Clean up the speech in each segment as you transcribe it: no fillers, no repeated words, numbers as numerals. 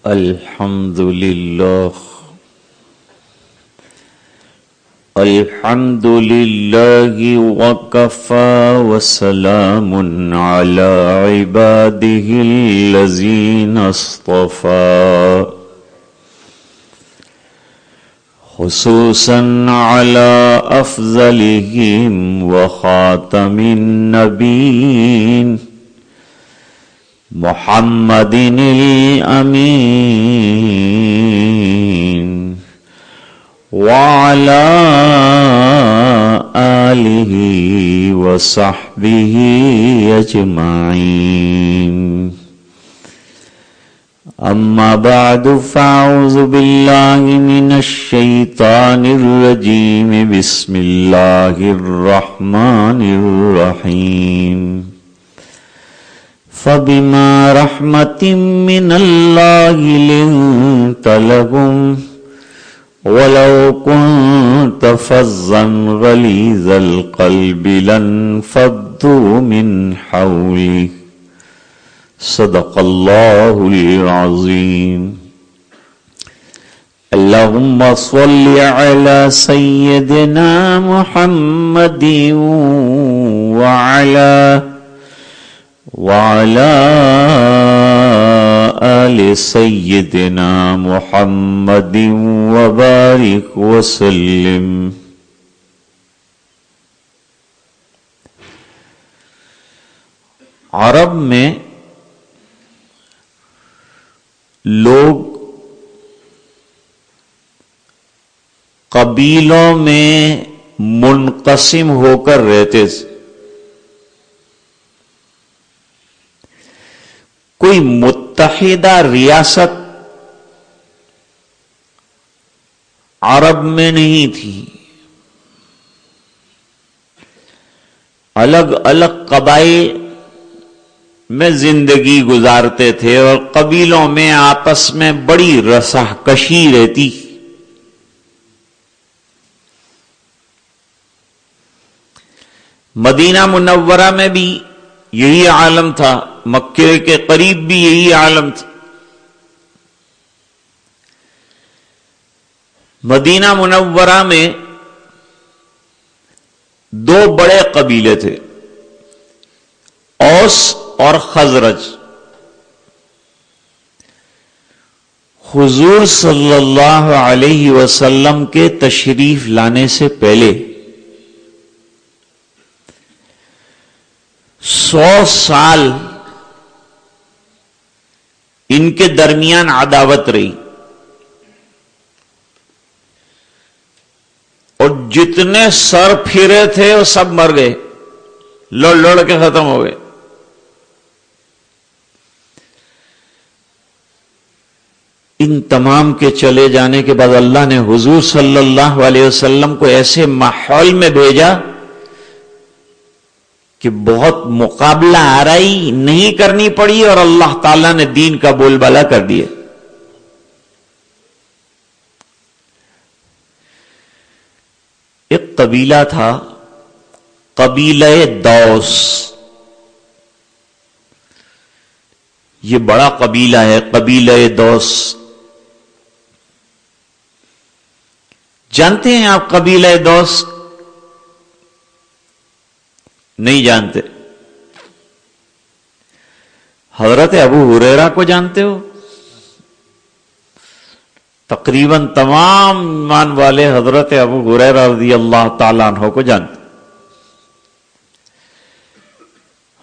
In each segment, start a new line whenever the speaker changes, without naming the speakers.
الحمد لله وكفى وسلام على عباده الذين اصطفى خصوصا على أفضلهم وخاتم النبيين محمد الأمين وعلى آله وصحبه أجمعين أما بعد فأعوذ بالله من الشيطان الرجيم بسم الله الرحمن الرحيم فبما رحمة من الله لنت لهم ولو كنت فظا غليظ القلب لانفضوا من حولك صدق الله العظيم اللهم صل على سيدنا محمد وعلى آل سيدنا محمد وبارك وسلم. عرب میں لوگ قبیلوں میں منقسم ہو کر رہتے تھے. کوئی متحدہ ریاست عرب میں نہیں تھی. الگ الگ قبائل میں زندگی گزارتے تھے اور قبیلوں میں آپس میں بڑی رسا کشی رہتی. مدینہ منورہ میں بھی یہی عالم تھا، مکے کے قریب بھی یہی عالم تھا. مدینہ منورہ میں دو بڑے قبیلے تھے، اوس اور خزرج. حضور صلی اللہ علیہ وسلم کے تشریف لانے سے پہلے 100 سال ان کے درمیان عداوت رہی اور جتنے سر پھرے تھے وہ سب مر گئے، لڑ لڑ کے ختم ہو گئے. ان تمام کے چلے جانے کے بعد اللہ نے حضور صلی اللہ علیہ وسلم کو ایسے ماحول میں بھیجا کہ بہت مقابلہ آرائی نہیں کرنی پڑی اور اللہ تعالیٰ نے دین کا بول بالا کر دیا. ایک قبیلہ تھا، قبیلہ دوس. یہ بڑا قبیلہ ہے، قبیلہ دوس. جانتے ہیں آپ قبیلہ دوس؟ نہیں جانتے. حضرت ابو ہریرہ کو جانتے ہو؟ تقریباً تمام ایمان والے حضرت ابو ہریرہ رضی اللہ تعالیٰ عنہ کو جانتے.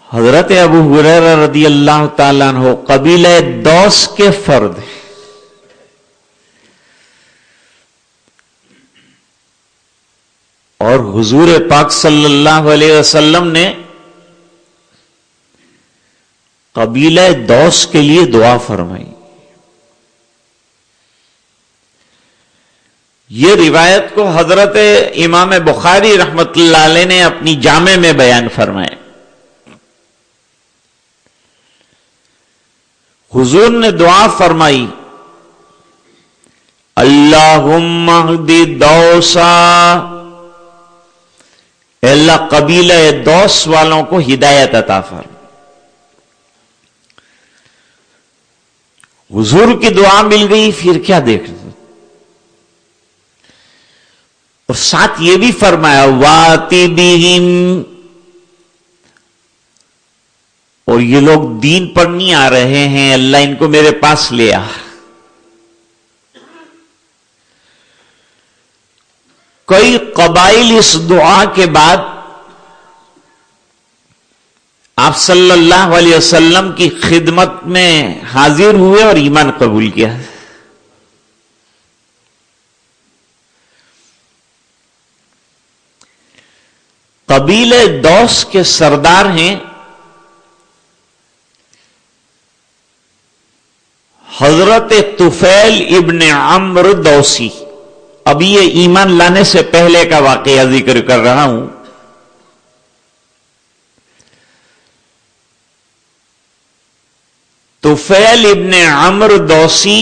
حضرت ابو ہریرہ رضی اللہ تعالیٰ عنہ قبیلہ دوس کے فرد ہیں. اور حضور پاک صلی اللہ علیہ وسلم نے قبیلہ دوس کے لیے دعا فرمائی. یہ روایت کو حضرت امام بخاری رحمت اللہ علیہ نے اپنی جامع میں بیان فرمائے. حضور نے دعا فرمائی، اللہم اہدی دوسا، اے اللہ قبیلہ دوس والوں کو ہدایت عطا فرما. حضور کی دعا مل گئی، پھر کیا دیکھنا. اور ساتھ یہ بھی فرمایا واتی بہم، اور یہ لوگ دین پر نہیں آ رہے ہیں، اللہ ان کو میرے پاس لے آ. کئی قبائل اس دعا کے بعد آپ صلی اللہ علیہ وسلم کی خدمت میں حاضر ہوئے اور ایمان قبول کیا. قبیلے دوس کے سردار ہیں حضرت طفیل ابن عمرو دوسی. ابھی یہ ایمان لانے سے پہلے کا واقعہ ذکر کر رہا ہوں. طفیل ابن عمرو دوسی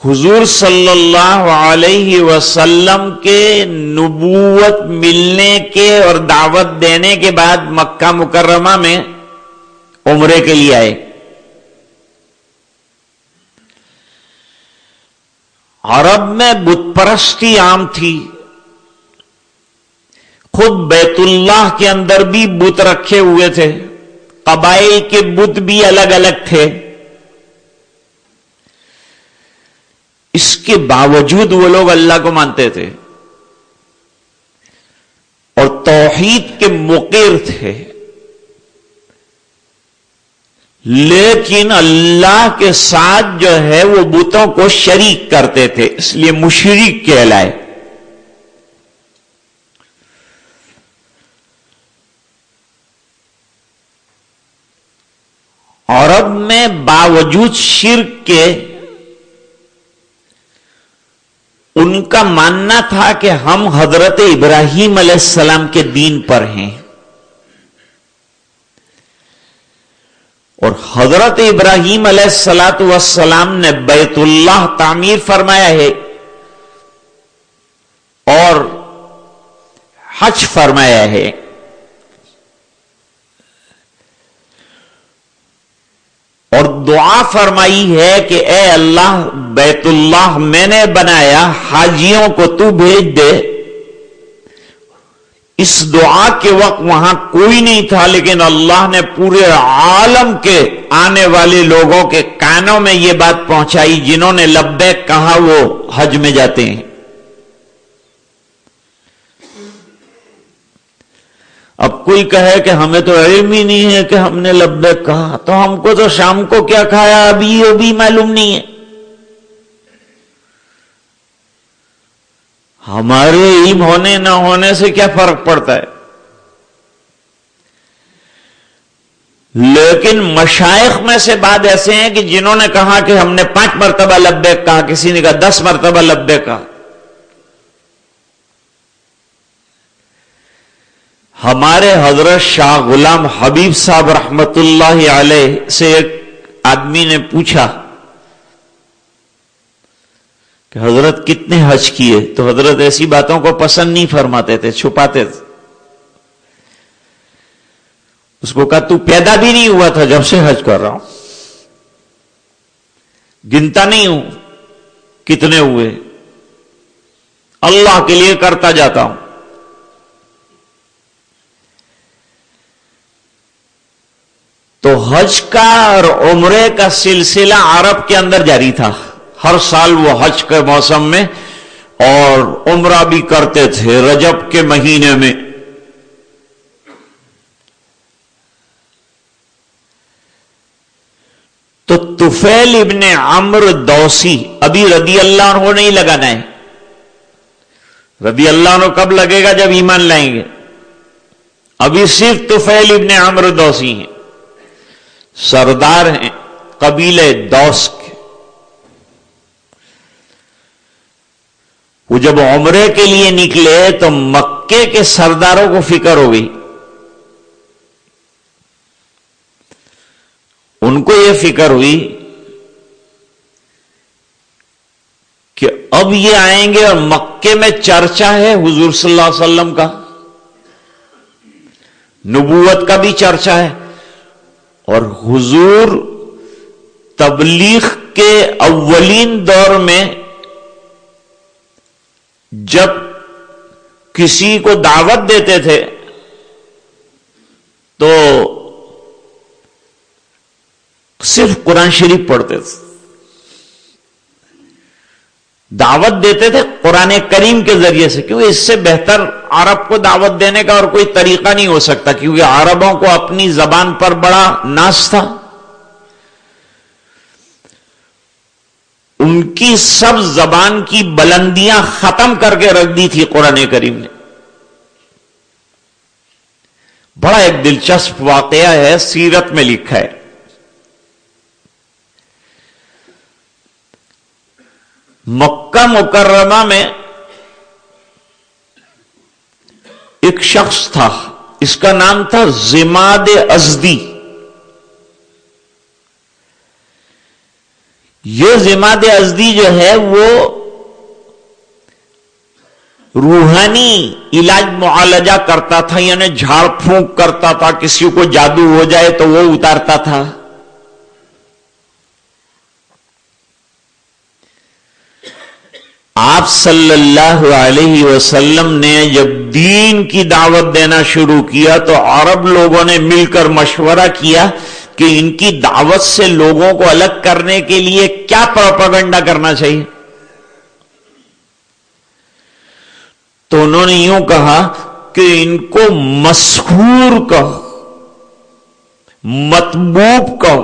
حضور صلی اللہ علیہ وسلم کے نبوت ملنے کے اور دعوت دینے کے بعد مکہ مکرمہ میں عمرے کے لیے آئے. عرب میں بت پرستی عام تھی. خود بیت اللہ کے اندر بھی بت رکھے ہوئے تھے، قبائل کے بت بھی الگ الگ تھے. اس کے باوجود وہ لوگ اللہ کو مانتے تھے اور توحید کے مقر تھے، لیکن اللہ کے ساتھ جو ہے وہ بتوں کو شریک کرتے تھے، اس لیے مشرک کہلائے. عرب میں باوجود شرک کے ان کا ماننا تھا کہ ہم حضرت ابراہیم علیہ السلام کے دین پر ہیں، اور حضرت ابراہیم علیہ السلام نے بیت اللہ تعمیر فرمایا ہے اور حج فرمایا ہے. اور دعا فرمائی ہے کہ اے اللہ بیت اللہ میں نے بنایا، حاجیوں کو تو بھیج دے. اس دعا کے وقت وہاں کوئی نہیں تھا، لیکن اللہ نے پورے عالم کے آنے والے لوگوں کے کانوں میں یہ بات پہنچائی، جنہوں نے لبیک کہا وہ حج میں جاتے ہیں. اب کوئی کہے کہ ہمیں تو علم ہی نہیں ہے کہ ہم نے لبیک کہا، تو ہم کو تو شام کو کیا کھایا ابھی یہ بھی معلوم نہیں ہے. ہمارے علم ہونے نہ ہونے سے کیا فرق پڑتا ہے؟ لیکن مشائخ میں سے بعض ایسے ہیں کہ جنہوں نے کہا کہ ہم نے 5 مرتبہ لبیک کہا، کسی نے کہا 10 مرتبہ لبیک کہا. ہمارے حضرت شاہ غلام حبیب صاحب رحمت اللہ علیہ سے ایک آدمی نے پوچھا کہ حضرت کتنے حج کیے؟ تو حضرت ایسی باتوں کو پسند نہیں فرماتے تھے، چھپاتے تھے. اس کو کہا تو پیدا بھی نہیں ہوا تھا جب سے حج کر رہا ہوں، گنتا نہیں ہوں کتنے ہوئے، اللہ کے لیے کرتا جاتا ہوں. تو حج کا اور عمرے کا سلسلہ عرب کے اندر جاری تھا. ہر سال وہ حج کے موسم میں اور عمرہ بھی کرتے تھے رجب کے مہینے میں. تو طفیل ابن عمرو دوسی، ابھی رضی اللہ عنہ نہیں لگانا ہے. رضی اللہ عنہ کب لگے گا؟ جب ایمان لائیں گے. ابھی صرف طفیل ابن عمرو دوسی ہیں، سردار ہیں قبیلے دوس کے. وہ جب عمرے کے لیے نکلے تو مکے کے سرداروں کو فکر ہو گئی. ان کو یہ فکر ہوئی کہ اب یہ آئیں گے اور مکے میں چرچا ہے حضور صلی اللہ علیہ وسلم کا، نبوت کا بھی چرچا ہے، اور حضور تبلیغ کے اولین دور میں جب کسی کو دعوت دیتے تھے تو صرف قرآن شریف پڑھتے تھے. دعوت دیتے تھے قرآن کریم کے ذریعے سے، کیونکہ اس سے بہتر عرب کو دعوت دینے کا اور کوئی طریقہ نہیں ہو سکتا، کیونکہ عربوں کو اپنی زبان پر بڑا ناز تھا. ان کی سب زبان کی بلندیاں ختم کر کے رکھ دی تھی قرآن کریم نے. بڑا ایک دلچسپ واقعہ ہے، سیرت میں لکھا ہے. مکہ مکرمہ میں ایک شخص تھا، اس کا نام تھا ضماد ازدی. یہ ضماد ازدی جو ہے وہ روحانی علاج معالجہ کرتا تھا، یعنی جھاڑ پھونک کرتا تھا، کسی کو جادو ہو جائے تو وہ اتارتا تھا. آپ صلی اللہ علیہ وسلم نے جب دین کی دعوت دینا شروع کیا تو عرب لوگوں نے مل کر مشورہ کیا کہ ان کی دعوت سے لوگوں کو الگ کرنے کے لیے کیا پروپیگنڈا کرنا چاہیے. تو انہوں نے یوں کہا کہ ان کو مسحور کہو، مطبوب کہو.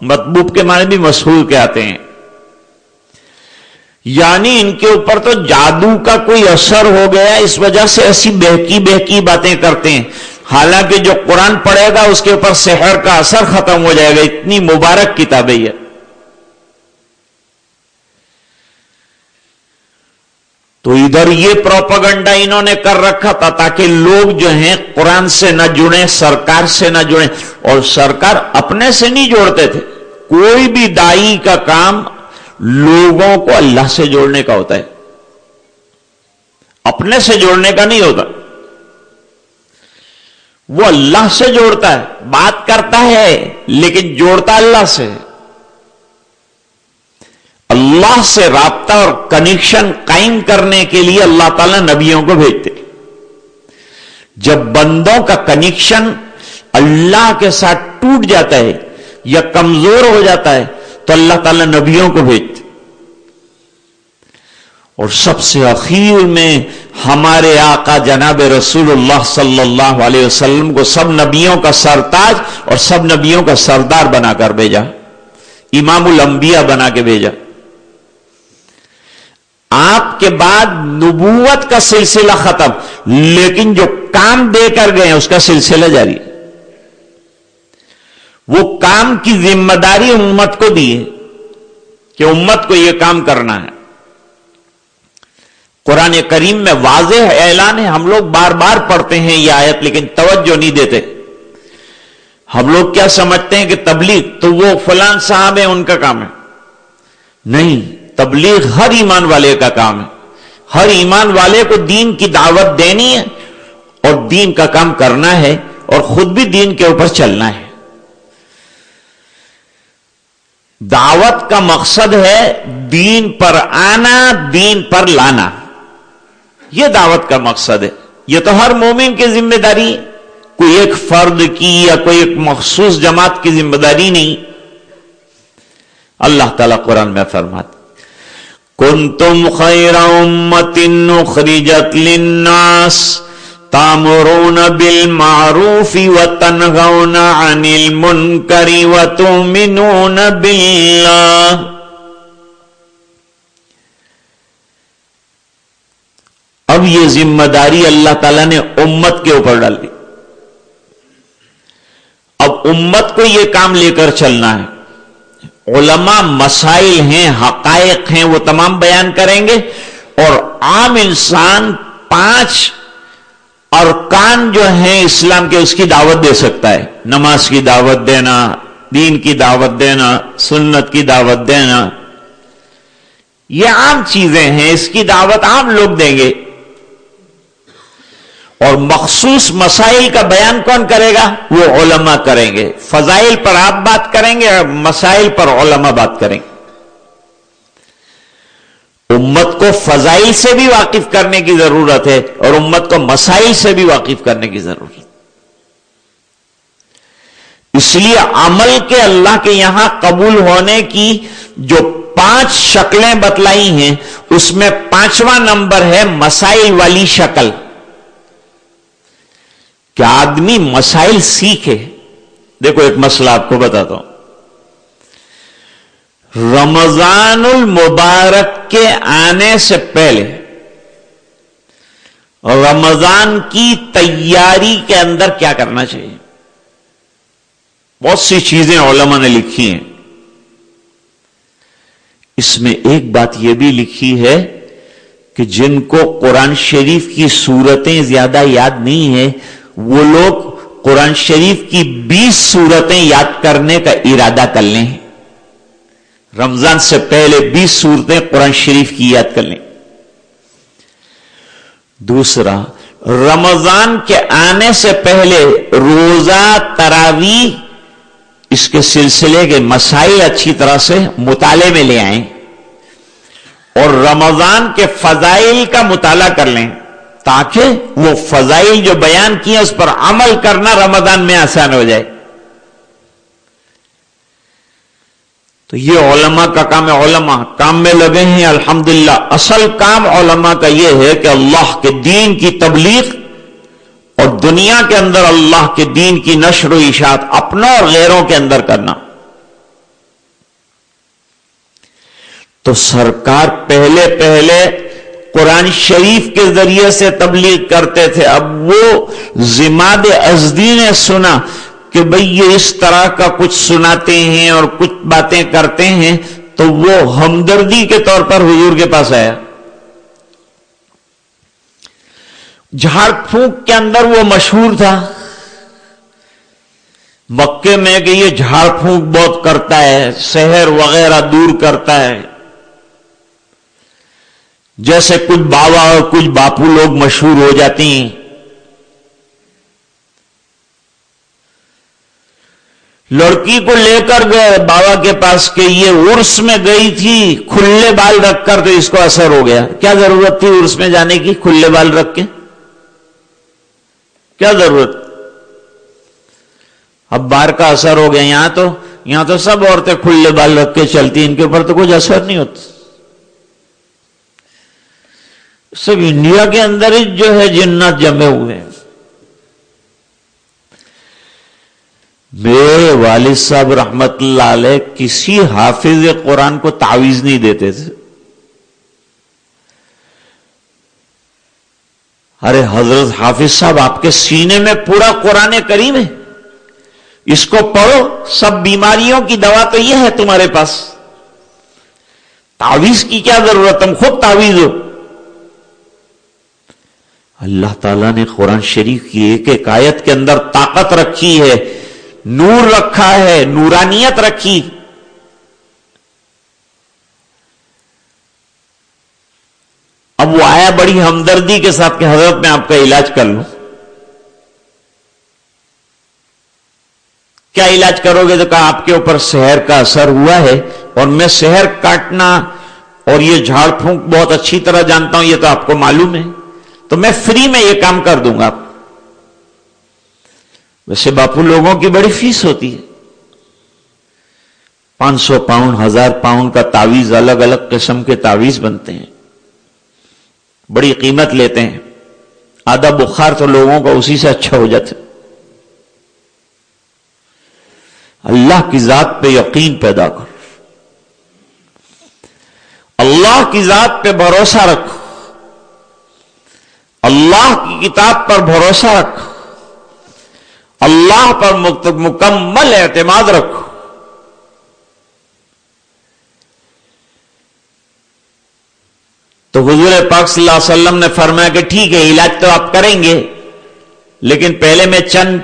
مطبوب کے معنی بھی مسحور کے آتے ہیں، یعنی ان کے اوپر تو جادو کا کوئی اثر ہو گیا، اس وجہ سے ایسی بہکی بہکی باتیں کرتے ہیں. حالانکہ جو قرآن پڑھے گا اس کے اوپر سحر کا اثر ختم ہو جائے گا. اتنی مبارک کتاب ہے یہ. تو ادھر یہ پروپیگنڈا انہوں نے کر رکھا تھا تاکہ لوگ جو ہیں قرآن سے نہ جڑیں، سرکار سے نہ جڑیں. اور سرکار اپنے سے نہیں جوڑتے تھے. کوئی بھی دائی کا کام لوگوں کو اللہ سے جوڑنے کا ہوتا ہے، اپنے سے جوڑنے کا نہیں ہوتا. وہ اللہ سے جوڑتا ہے، بات کرتا ہے لیکن جوڑتا اللہ سے. اللہ سے رابطہ اور کنیکشن قائم کرنے کے لیے اللہ تعالیٰ نبیوں کو بھیجتے. جب بندوں کا کنیکشن اللہ کے ساتھ ٹوٹ جاتا ہے یا کمزور ہو جاتا ہے تو اللہ تعالیٰ نبیوں کو بھیجتے. اور سب سے اخیر میں ہمارے آقا جناب رسول اللہ صلی اللہ علیہ وسلم کو سب نبیوں کا سرتاج اور سب نبیوں کا سردار بنا کر بھیجا، امام الانبیاء بنا کے بھیجا. آپ کے بعد نبوت کا سلسلہ ختم، لیکن جو کام دے کر گئے اس کا سلسلہ جاری. وہ کام کی ذمہ داری امت کو دی ہے کہ امت کو یہ کام کرنا ہے. قرآن کریم میں واضح اعلان ہے. ہم لوگ بار بار پڑھتے ہیں یہ آیت لیکن توجہ نہیں دیتے. ہم لوگ کیا سمجھتے ہیں کہ تبلیغ تو وہ فلان صاحب ہیں ان کا کام ہے. نہیں، تبلیغ ہر ایمان والے کا کام ہے. ہر ایمان والے کو دین کی دعوت دینی ہے اور دین کا کام کرنا ہے اور خود بھی دین کے اوپر چلنا ہے. دعوت کا مقصد ہے دین پر آنا، دین پر لانا. یہ دعوت کا مقصد ہے. یہ تو ہر مومن کی ذمہ داری ہے، کوئی ایک فرد کی یا کوئی ایک مخصوص جماعت کی ذمہ داری نہیں. اللہ تعالیٰ قرآن میں فرماتے کنتم خیر امت اخرجت للناس تامرون بالمعروف وتنہون عن المنکر وتؤمنون باللہ. اب یہ ذمہ داری اللہ تعالیٰ نے امت کے اوپر ڈال دی. اب امت کو یہ کام لے کر چلنا ہے. علماء مسائل ہیں، حقائق ہیں، وہ تمام بیان کریں گے. اور عام انسان 5 ارکان جو ہیں اسلام کے اس کی دعوت دے سکتا ہے. نماز کی دعوت دینا، دین کی دعوت دینا، سنت کی دعوت دینا، یہ عام چیزیں ہیں. اس کی دعوت عام لوگ دیں گے. اور مخصوص مسائل کا بیان کون کرے گا؟ وہ علماء کریں گے. فضائل پر آپ بات کریں گے اور مسائل پر علماء بات کریں گے. امت کو فضائل سے بھی واقف کرنے کی ضرورت ہے اور امت کو مسائل سے بھی واقف کرنے کی ضرورت ہے. اس لیے عمل کے اللہ کے یہاں قبول ہونے کی جو 5 شکلیں بتلائی ہیں اس میں 5واں نمبر ہے مسائل والی شکل. کہ آدمی مسائل سیکھے. دیکھو ایک مسئلہ آپ کو بتاتا ہوں. رمضان المبارک کے آنے سے پہلے رمضان کی تیاری کے اندر کیا کرنا چاہیے؟ بہت سی چیزیں علماء نے لکھی ہیں. اس میں ایک بات یہ بھی لکھی ہے کہ جن کو قرآن شریف کی سورتیں زیادہ یاد نہیں ہیں وہ لوگ قرآن شریف کی 20 سورتیں یاد کرنے کا ارادہ کر لیں. رمضان سے پہلے 20 سورتیں قرآن شریف کی یاد کر لیں. دوسرا، رمضان کے آنے سے پہلے روزہ، تراویح، اس کے سلسلے کے مسائل اچھی طرح سے مطالعے میں لے آئیں اور رمضان کے فضائل کا مطالعہ کر لیں تاکہ وہ فضائل جو بیان کیے اس پر عمل کرنا رمضان میں آسان ہو جائے. تو یہ علماء کا کام ہے. علماء کام میں لگے ہیں الحمدللہ. اصل کام علماء کا یہ ہے کہ اللہ کے دین کی تبلیغ اور دنیا کے اندر اللہ کے دین کی نشر و اشاعت اپنا اور غیروں کے اندر کرنا. تو سرکار پہلے قرآن شریف کے ذریعے سے تبلیغ کرتے تھے. اب وہ زماد ازدی نے سنا کہ بھئی یہ اس طرح کا کچھ سناتے ہیں اور کچھ باتیں کرتے ہیں تو وہ ہمدردی کے طور پر حضور کے پاس آیا. جھاڑ پھونک کے اندر وہ مشہور تھا مکے میں کہ یہ جھاڑ پھونک بہت کرتا ہے، سحر وغیرہ دور کرتا ہے. جیسے کچھ بابا اور کچھ باپو لوگ مشہور ہو جاتی ہیں. لڑکی کو لے کر گئے بابا کے پاس کہ یہ عرس میں گئی تھی کھلے بال رکھ کر تو اس کو اثر ہو گیا. کیا ضرورت تھی عرس میں جانے کی کھلے بال رکھ کے؟ کیا ضرورت؟ اب باہر کا اثر ہو گیا. یہاں تو سب عورتیں کھلے بال رکھ کے چلتی، ان کے اوپر تو کچھ اثر نہیں ہوتا. سب انڈیا کے اندر ہی جو ہے جنات جمے ہوئے ہیں. میرے والد صاحب رحمت اللہ علیہ کسی حافظ قرآن کو تعویذ نہیں دیتے تھے. ارے حضرت حافظ صاحب آپ کے سینے میں پورا قرآن کریم ہے، اس کو پڑھو، سب بیماریوں کی دوا تو یہ ہے تمہارے پاس. تعویذ کی کیا ضرورت؟ تم خود تعویذ ہو. اللہ تعالیٰ نے قرآن شریف کی ایک ایک آیت کے اندر طاقت رکھی ہے، نور رکھا ہے، نورانیت رکھی. اب وہ آیا بڑی ہمدردی کے ساتھ کہ حضرت میں آپ کا علاج کر لوں. کیا علاج کرو گے؟ تو کہا آپ کے اوپر سحر کا اثر ہوا ہے اور میں سحر کاٹنا اور یہ جھاڑ پھونک بہت اچھی طرح جانتا ہوں، یہ تو آپ کو معلوم ہے، تو میں فری میں یہ کام کر دوں گا. ویسے باپو لوگوں کی بڑی فیس ہوتی ہے، 500 پاؤنڈ 1000 پاؤنڈ کا تعویذ، الگ الگ قسم کے تعویذ بنتے ہیں، بڑی قیمت لیتے ہیں. آدھا بخار تو لوگوں کا اسی سے اچھا ہو جاتا ہے. اللہ کی ذات پہ یقین پیدا کرو، اللہ کی ذات پہ بھروسہ رکھو، اللہ کی کتاب پر بھروسہ رکھو، اللہ پر مکمل اعتماد رکھو. تو حضور پاک صلی اللہ علیہ وسلم نے فرمایا کہ ٹھیک ہے علاج تو آپ کریں گے لیکن پہلے میں چند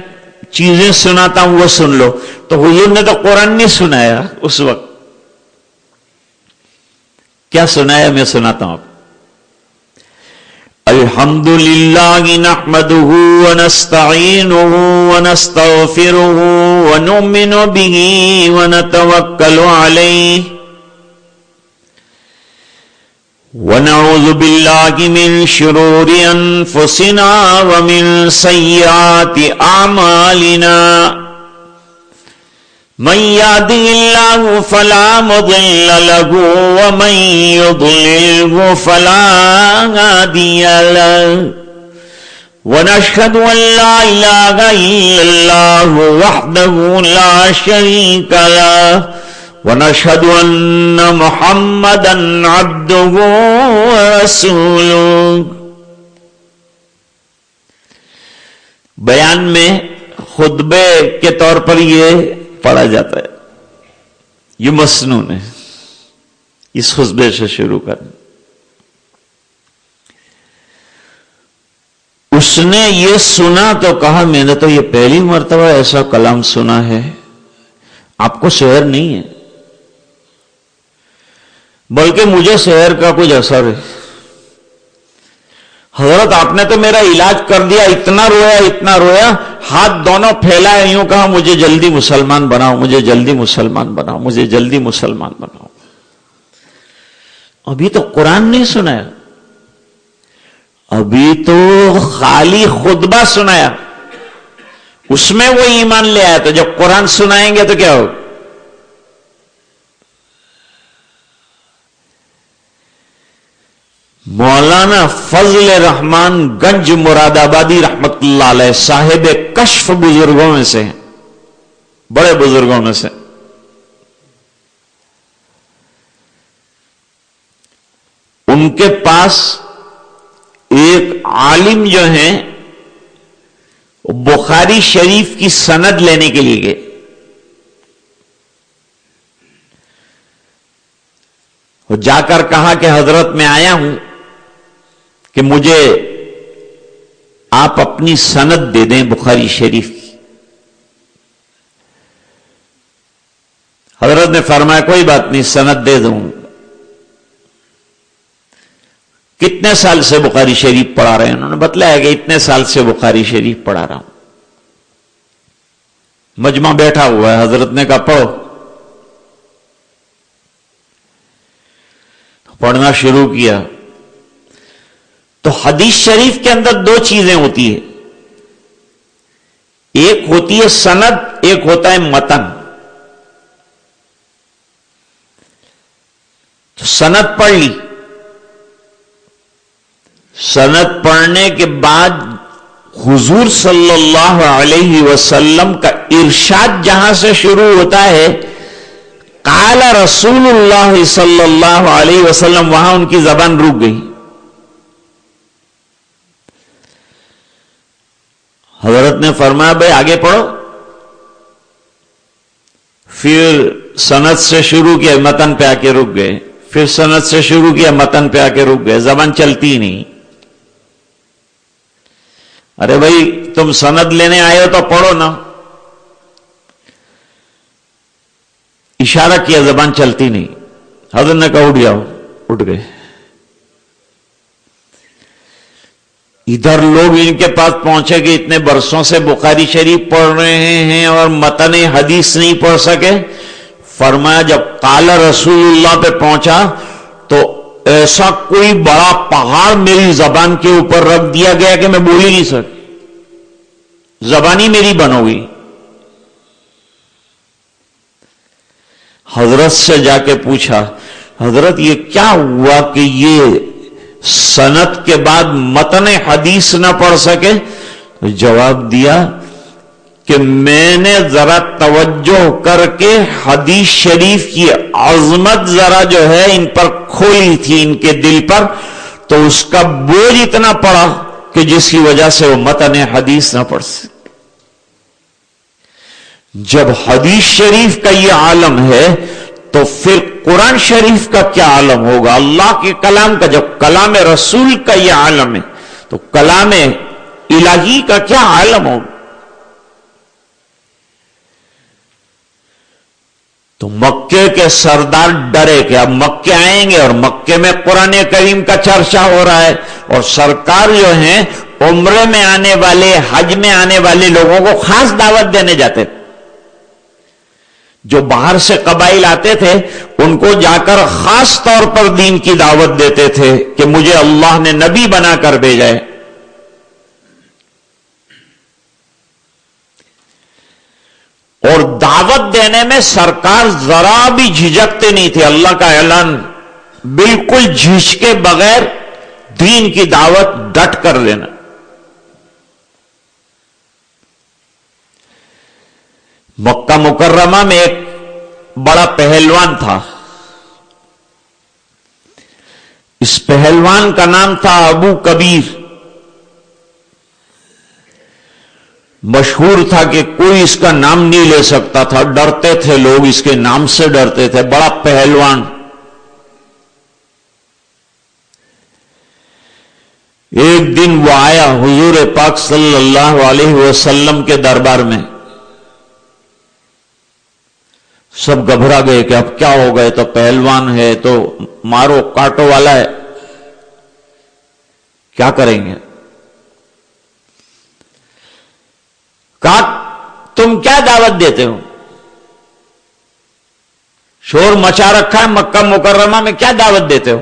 چیزیں سناتا ہوں وہ سن لو. تو حضور نے تو قرآن نہیں سنایا اس وقت. کیا سنایا؟ میں سناتا ہوں آپ. الحمد للہ نحمده ونستعینه ونستغفره ونؤمن به ونتوکل علیہ ونعوذ باللہ من شرور انفسنا ومن سیئات اعمالنا من يهده الله فلا مضل له ومن يضلله فلا هادي له ونشهد أن لا إله إلا الله وحده لا شريك له ونشهد أن محمدا عبده ورسوله. بیان میں خطبے کے طور پر یہ پڑھا جاتا ہے، یہ مسنون ہے. اس خطبے سے شروع کریں. اس نے یہ سنا تو کہا میں نے تو یہ پہلی مرتبہ ایسا کلام سنا ہے. آپ کو سحر نہیں ہے، بلکہ مجھے سحر کا کچھ اثر ہے. حضرت آپ نے تو میرا علاج کر دیا، اتنا رویا، ہاتھ دونوں پھیلائے، یوں کہا مجھے جلدی مسلمان بناؤ، مجھے جلدی مسلمان بناؤ، مجھے جلدی مسلمان بناؤ. ابھی تو قرآن نہیں سنایا، ابھی تو خالی خطبہ سنایا، اس میں وہ ایمان لے آیا. تو جب قرآن سنائیں گے تو کیا ہوگا؟ مولانا فضل رحمان گنج مراد آبادی رحمت اللہ علیہ صاحب کشف بزرگوں میں سے، بڑے بزرگوں میں سے. ان کے پاس ایک عالم جو ہیں بخاری شریف کی سند لینے کے لیے گئے. وہ جا کر کہا کہ حضرت میں آیا ہوں کہ مجھے آپ اپنی سند دے دیں بخاری شریف کی. حضرت نے فرمایا کوئی بات نہیں، سند دے دوں. کتنے سال سے بخاری شریف پڑھا رہے ہیں؟ انہوں نے بتلایا کہ اتنے سال سے بخاری شریف پڑھا رہا ہوں. مجمع بیٹھا ہوا ہے، حضرت نے کہا پڑھو. پڑھنا شروع کیا تو حدیث شریف کے اندر دو چیزیں ہوتی ہیں، ایک ہوتی ہے سند، ایک ہوتا ہے متن. تو سند پڑھ لی، سند پڑھنے کے بعد حضور صلی اللہ علیہ وسلم کا ارشاد جہاں سے شروع ہوتا ہے قال رسول اللہ صلی اللہ علیہ وسلم، وہاں ان کی زبان رک گئی. حضرت نے فرمایا بھائی آگے پڑھو. پھر سند سے شروع کیا، متن پہ آ کے رک گئے. پھر سند سے شروع کیا، متن پہ آ کے رک گئے. زبان چلتی نہیں. ارے بھائی تم سند لینے آئے ہو تو پڑھو نا. اشارہ کیا، زبان چلتی نہیں. حضرت نے کہا اٹھ جاؤ، اٹھ گئے. ادھر لوگ ان کے پاس پہنچے کہ اتنے برسوں سے بخاری شریف پڑھ رہے ہیں اور متن حدیث نہیں پڑھ سکے. فرمایا جب قال رسول اللہ پہ پہنچا تو ایسا کوئی بڑا پہاڑ میری زبان کے اوپر رکھ دیا گیا کہ میں بول ہی نہیں سکتا، زبانی میری بن ہوئی. حضرت سے جا کے پوچھا حضرت یہ کیا ہوا کہ یہ سند کے بعد متن حدیث نہ پڑھ سکے؟ جواب دیا کہ میں نے ذرا توجہ کر کے حدیث شریف کی عظمت ذرا جو ہے ان پر کھولی تھی، ان کے دل پر، تو اس کا بوجھ اتنا پڑا کہ جس کی وجہ سے وہ متن حدیث نہ پڑھ سکے. جب حدیث شریف کا یہ عالم ہے تو پھر قرآن شریف کا کیا عالم ہوگا؟ اللہ کے کلام کا. جب کلام رسول کا یہ عالم ہے تو کلام الہی کا کیا عالم ہوگا؟ تو مکے کے سردار ڈرے کہ اب مکے آئیں گے اور مکے میں قرآن کریم کا چرچا ہو رہا ہے اور سرکار جو ہیں عمرے میں آنے والے، حج میں آنے والے لوگوں کو خاص دعوت دینے جاتے تھے. جو باہر سے قبائل آتے تھے ان کو جا کر خاص طور پر دین کی دعوت دیتے تھے کہ مجھے اللہ نے نبی بنا کر بھیجا ہے. اور دعوت دینے میں سرکار ذرا بھی جھجکتے نہیں تھے. اللہ کا اعلان بالکل جھجکے بغیر دین کی دعوت ڈٹ کر دینا. مکہ مکرمہ میں ایک بڑا پہلوان تھا. اس پہلوان کا نام تھا ابو کبیر. مشہور تھا کہ کوئی اس کا نام نہیں لے سکتا تھا، ڈرتے تھے لوگ، اس کے نام سے ڈرتے تھے. بڑا پہلوان. ایک دن وہ آیا حضور پاک صلی اللہ علیہ وسلم کے دربار میں. سب گھبرا گئے کہ اب کیا ہو گئے، تو پہلوان ہے تو مارو کاٹو والا ہے، کیا کریں گے. کہا تم کیا دعوت دیتے ہو؟ شور مچا رکھا ہے مکہ مکرمہ میں، کیا دعوت دیتے ہو؟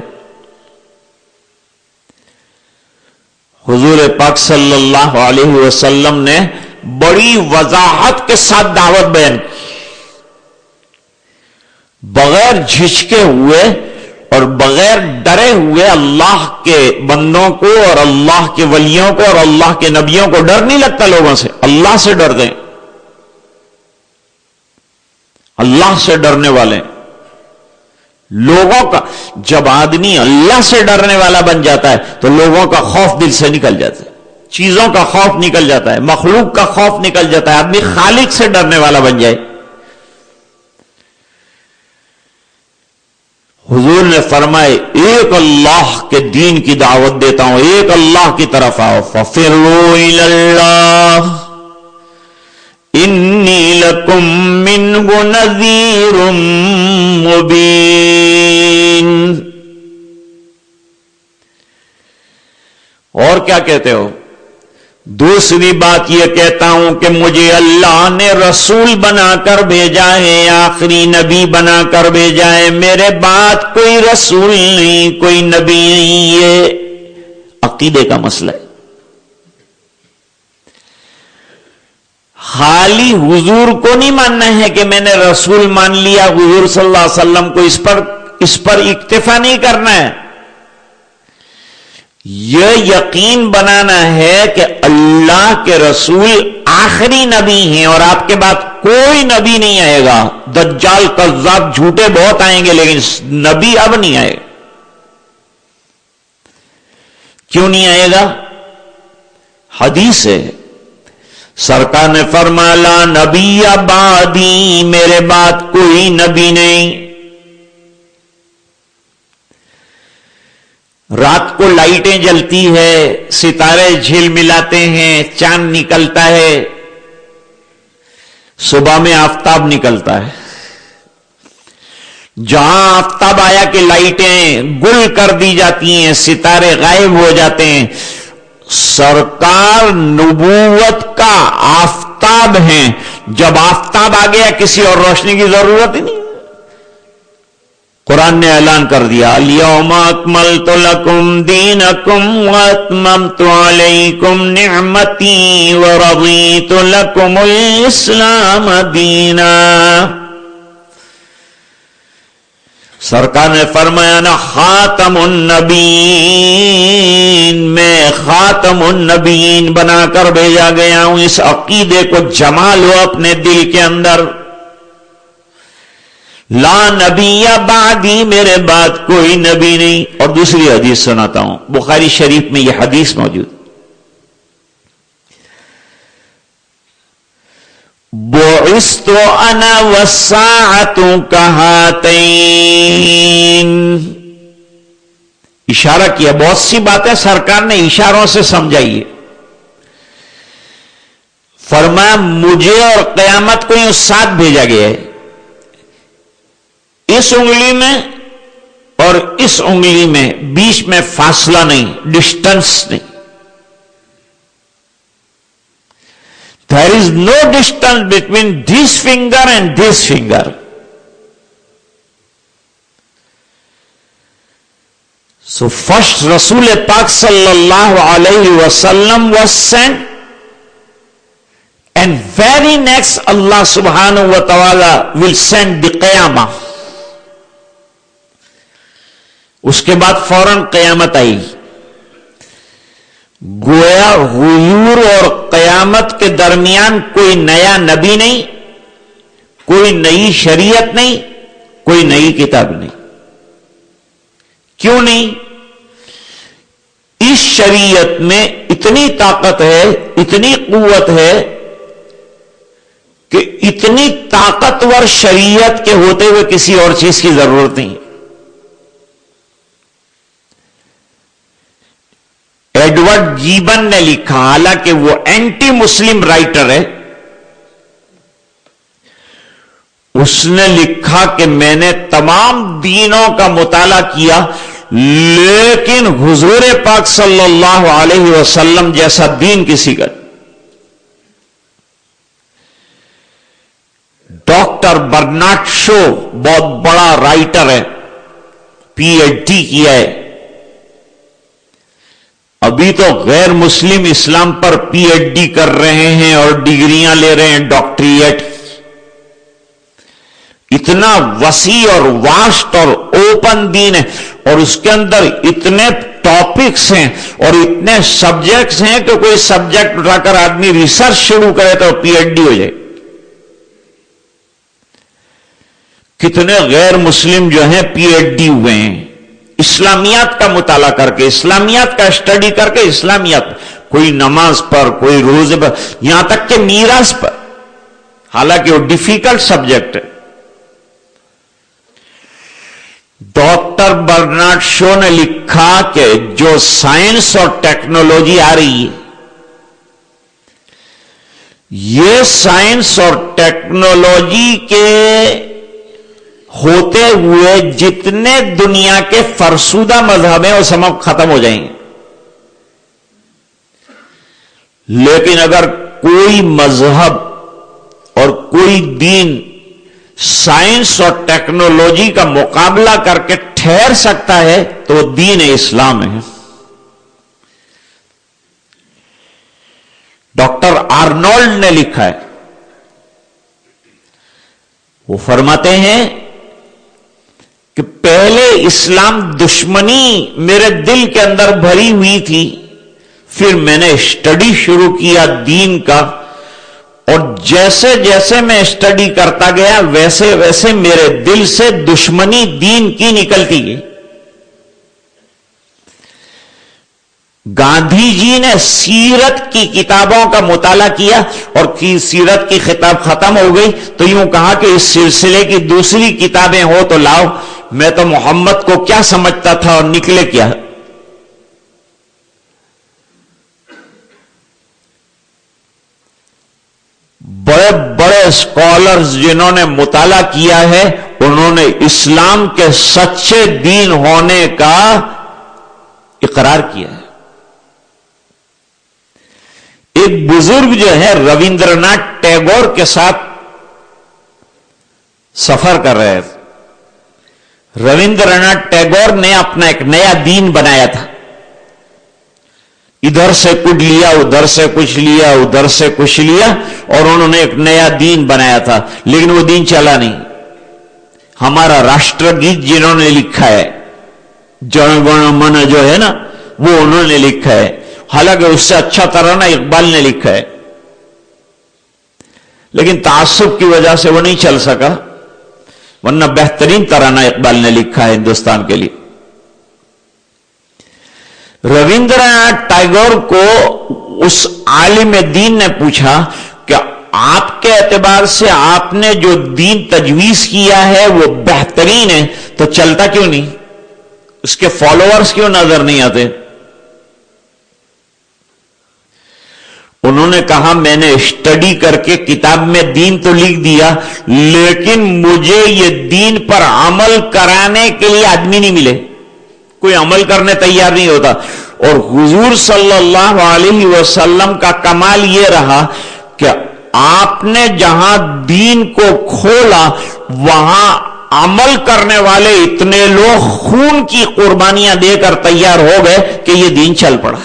حضور پاک صلی اللہ علیہ وسلم نے بڑی وضاحت کے ساتھ دعوت بیان کی، بغیر جھجکے ہوئے اور بغیر ڈرے ہوئے. اللہ کے بندوں کو اور اللہ کے ولیوں کو اور اللہ کے نبیوں کو ڈر نہیں لگتا لوگوں سے. اللہ سے ڈر دیں، اللہ سے ڈرنے والے لوگوں کا. جب آدمی اللہ سے ڈرنے والا بن جاتا ہے تو لوگوں کا خوف دل سے نکل جاتا ہے، چیزوں کا خوف نکل جاتا ہے، مخلوق کا خوف نکل جاتا ہے. آدمی خالق سے ڈرنے والا بن جائے. حضور نے فرمائے ایک اللہ کے دین کی دعوت دیتا ہوں، ایک اللہ کی طرف آؤ. فَفِرُّوا إِلَى اللَّهِ إِنِّي لَكُمْ مِنْهُ نَذِيرٌ مُبِينٌ. اور کیا کہتے ہو؟ دوسری بات یہ کہتا ہوں کہ مجھے اللہ نے رسول بنا کر بھیجا ہے، آخری نبی بنا کر بھیجا ہے. میرے بعد کوئی رسول نہیں، کوئی نبی نہیں. یہ عقیدے کا مسئلہ ہے. خالی حضور کو نہیں ماننا ہے کہ میں نے رسول مان لیا، حضور صلی اللہ علیہ وسلم کو اس پر اکتفا نہیں کرنا ہے. یہ یقین بنانا ہے کہ اللہ کے رسول آخری نبی ہیں اور آپ کے بعد کوئی نبی نہیں آئے گا. دجال کذاب جھوٹے بہت آئیں گے لیکن نبی اب نہیں آئے. کیوں نہیں آئے گا؟ حدیث ہے، سرکار نے فرمایا لا نبی بعدی، میرے بعد کوئی نبی نہیں. رات کو لائٹیں جلتی ہے، ستارے جھیل ملاتے ہیں، چاند نکلتا ہے، صبح میں آفتاب نکلتا ہے. جہاں آفتاب آیا کہ لائٹیں گل کر دی جاتی ہیں، ستارے غائب ہو جاتے ہیں. سرکار نبوت کا آفتاب ہیں. جب آفتاب آ گیا کسی اور روشنی کی ضرورت ہی نہیں. قرآن نے اعلان کر دیا الیوم اکملت لکم دینکم واتممت علیکم نعمتی ورضیت لکم الاسلام دینا. سرکار نے فرمایا نا خاتم النبیین، میں خاتم النبیین بنا کر بھیجا گیا ہوں. اس عقیدے کو جما لو اپنے دل کے اندر. لا نبی بعدی، میرے بعد کوئی نبی نہیں. اور دوسری حدیث سناتا ہوں، بخاری شریف میں یہ حدیث موجود. بعثت انا والساعۃ کہاتین، اشارہ کیا. بہت سی باتیں سرکار نے اشاروں سے سمجھائی ہے. فرمایا مجھے اور قیامت کو یوں ساتھ بھیجا گیا ہے، اس انگلی میں اور اس انگلی میں بیچ میں فاصلہ نہیں، ڈسٹنس نہیں. There is no distance between this finger and this finger. So first Rasul Pak sallallahu alayhi wa sallam was sent, and very next Allah subhanahu wa ta'ala will send the qiyamah. اس کے بعد فوراً قیامت آئی. گویا حضور اور قیامت کے درمیان کوئی نیا نبی نہیں، کوئی نئی شریعت نہیں، کوئی نئی کتاب نہیں. کیوں نہیں؟ اس شریعت میں اتنی طاقت ہے، اتنی قوت ہے کہ اتنی طاقتور شریعت کے ہوتے ہوئے کسی اور چیز کی ضرورت نہیں. ایڈورڈ گیبن نے لکھا، حالانکہ وہ اینٹی مسلم رائٹر ہے، اس نے لکھا کہ میں نے تمام دینوں کا مطالعہ کیا، لیکن حضور پاک صلی اللہ علیہ وسلم جیسا دین کسی کا. ڈاکٹر برنارڈ شو بہت بڑا رائٹر ہے، پی ایچ ڈی کیا ہے، ابھی تو غیر مسلم اسلام پر پی ایچ ڈی کر رہے ہیں اور ڈگریاں لے رہے ہیں، ڈاکٹریٹ. اتنا وسیع اور واسٹ اور اوپن دین ہے، اور اس کے اندر اتنے ٹاپکس ہیں اور اتنے سبجیکٹس ہیں کہ کوئی سبجیکٹ اٹھا کر آدمی ریسرچ شروع کرے تو پی ایچ ڈی ہو جائے. کتنے غیر مسلم جو ہیں پی ایچ ڈی ہوئے ہیں اسلامیات کا مطالعہ کر کے، اسلامیات کا اسٹڈی کر کے. اسلامیات کوئی نماز پر، کوئی روزے پر، یہاں تک کہ میراث پر، حالانکہ وہ ڈیفیکلٹ سبجیکٹ ہے. ڈاکٹر برنارڈ شو نے لکھا کہ جو سائنس اور ٹیکنالوجی آ رہی ہے، یہ سائنس اور ٹیکنالوجی کے ہوتے ہوئے جتنے دنیا کے فرسودہ مذہب ہیں وہ سب ختم ہو جائیں گے. لیکن اگر کوئی مذہب اور کوئی دین سائنس اور ٹیکنالوجی کا مقابلہ کر کے ٹھہر سکتا ہے تو دین اسلام ہے. ڈاکٹر آرنولڈ نے لکھا ہے، وہ فرماتے ہیں کہ پہلے اسلام دشمنی میرے دل کے اندر بھری ہوئی تھی، پھر میں نے اسٹڈی شروع کیا دین کا، اور جیسے جیسے میں اسٹڈی کرتا گیا ویسے ویسے میرے دل سے دشمنی دین کی نکلتی گئی. گاندھی جی نے سیرت کی کتابوں کا مطالعہ کیا اور سیرت کی کتاب ختم ہو گئی تو یوں کہا کہ اس سلسلے کی دوسری کتابیں ہو تو لاؤ. میں تو محمد کو کیا سمجھتا تھا اور نکلے کیا. بڑے بڑے اسکالرز جنہوں نے مطالعہ کیا ہے انہوں نے اسلام کے سچے دین ہونے کا اقرار کیا ہے. ایک بزرگ جو ہے رویندر ناتھ ٹیگور کے ساتھ سفر کر رہے تھے. رویندر ناتھ ٹیگور نے اپنا ایک نیا دین بنایا تھا. ادھر سے کچھ لیا، ادھر سے کچھ لیا، ادھر سے کچھ لیا، اور انہوں نے ایک نیا دین بنایا تھا، لیکن وہ دین چلا نہیں. ہمارا راشٹر گیت جنہوں نے لکھا ہے، جن گن من جو ہے نا، وہ انہوں نے لکھا ہے. حالانکہ اس سے اچھا ترانہ اقبال نے لکھا ہے، لیکن تعصب کی وجہ سے وہ نہیں چل سکا، ورنہ بہترین ترانہ اقبال نے لکھا ہے ہندوستان کے لیے. رویندر ناتھ ٹیگور کو اس عالم دین نے پوچھا کہ آپ کے اعتبار سے آپ نے جو دین تجویز کیا ہے وہ بہترین ہے، تو چلتا کیوں نہیں؟ اس کے فالوورز کیوں نظر نہیں آتے؟ انہوں نے کہا میں نے اسٹڈی کر کے کتاب میں دین تو لکھ دیا، لیکن مجھے یہ دین پر عمل کرانے کے لیے آدمی نہیں ملے، کوئی عمل کرنے تیار نہیں ہوتا۔ اور حضور صلی اللہ علیہ وسلم کا کمال یہ رہا کہ آپ نے جہاں دین کو کھولا وہاں عمل کرنے والے اتنے لوگ خون کی قربانیاں دے کر تیار ہو گئے کہ یہ دین چل پڑا،